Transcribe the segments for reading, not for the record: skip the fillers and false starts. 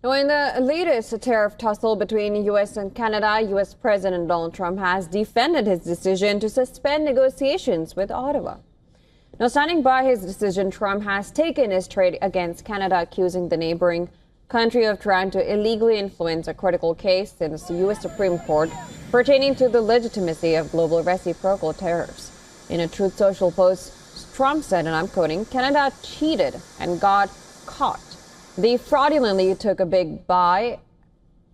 Now, in the latest tariff tussle between the U.S. and Canada, U.S. President Donald Trump has defended his decision to suspend negotiations with Ottawa. Now, standing by his decision, Trump has taken his trade against Canada, accusing the neighboring country of trying to illegally influence a critical case in the U.S. Supreme Court pertaining to the legitimacy of global reciprocal tariffs. In a Truth Social post, Trump said, and I'm quoting, "Canada cheated and got caught. They fraudulently took a big buy,"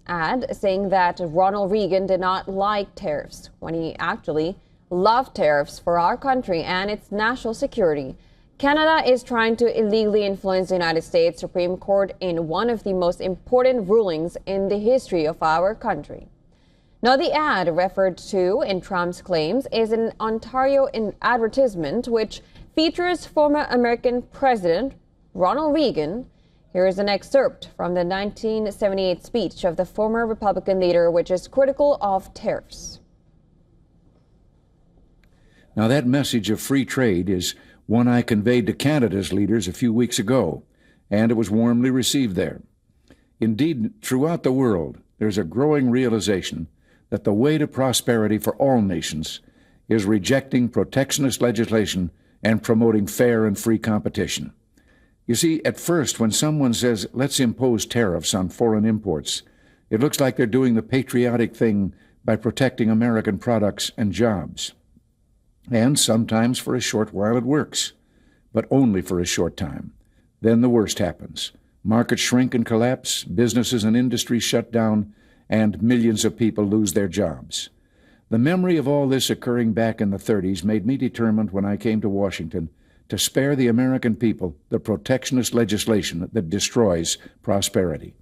ad saying that Ronald Reagan did not like tariffs when he actually loved tariffs for our country and its national security. Canada is trying to illegally influence the United States Supreme Court in one of the most important rulings in the history of our country. Now, the ad referred to in Trump's claims is an Ontario advertisement which features former American President Ronald Reagan. Here is an excerpt from the 1978 speech of the former Republican leader, which is critical of tariffs. Now, that message of free trade is one I conveyed to Canada's leaders a few weeks ago, and it was warmly received there. Indeed, throughout the world, there's a growing realization that the way to prosperity for all nations is rejecting protectionist legislation and promoting fair and free competition. You see, at first, when someone says, let's impose tariffs on foreign imports, it looks like they're doing the patriotic thing by protecting American products and jobs. And sometimes for a short while it works, but only for a short time. Then the worst happens. Markets shrink and collapse, businesses and industries shut down, and millions of people lose their jobs. The memory of all this occurring back in the 30s made me determined when I came to Washington to spare the American people the protectionist legislation that destroys prosperity.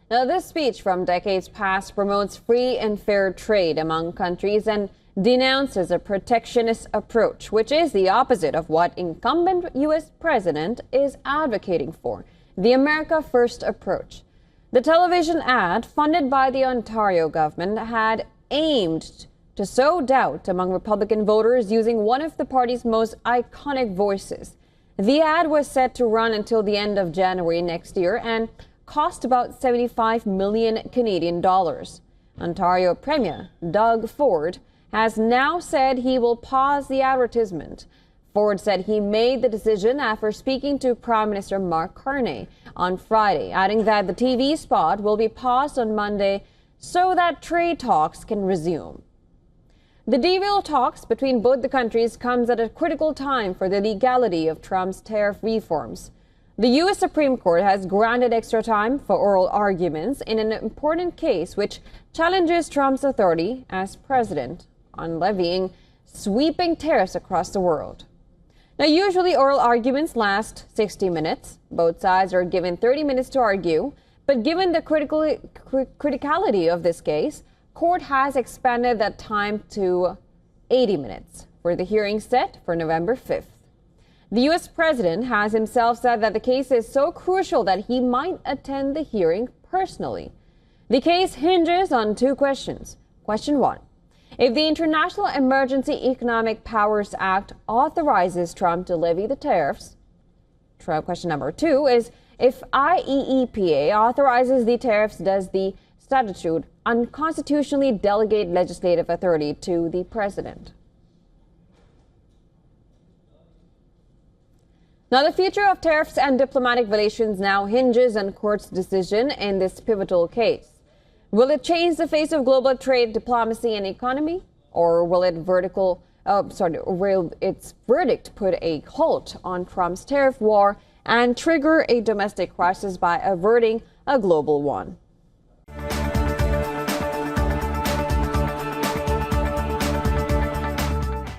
Now, this speech from decades past promotes free and fair trade among countries and denounces a protectionist approach, which is the opposite of what incumbent U.S. president is advocating for, the America First approach. The television ad, funded by the Ontario government, had aimed to sow doubt among Republican voters using one of the party's most iconic voices. The ad was set to run until the end of January next year and cost about 75 million Canadian dollars. Ontario Premier Doug Ford has now said he will pause the advertisement. Ford said he made the decision after speaking to Prime Minister Mark Carney on Friday, adding that the TV spot will be paused on Monday so that trade talks can resume. The deal talks between both the countries comes at a critical time for the legality of Trump's tariff reforms. The U.S. Supreme Court has granted extra time for oral arguments in an important case which challenges Trump's authority as president on levying sweeping tariffs across the world. Now, usually oral arguments last 60 minutes. Both sides are given 30 minutes to argue, but given the criticality of this case, court has expanded that time to 80 minutes for the hearing set for November 5th. The U.S. president has himself said that the case is so crucial that he might attend the hearing personally. The case hinges on two questions. Question one, if the International Emergency Economic Powers Act authorizes Trump to levy the tariffs. Question number two is, if IEEPA authorizes the tariffs, does the statute unconstitutionally delegate legislative authority to the president? Now, the future of tariffs and diplomatic relations now hinges on court's decision in this pivotal case. Will it change the face of global trade, diplomacy, and economy? Or will its verdict put a halt on Trump's tariff war and trigger a domestic crisis by averting a global one?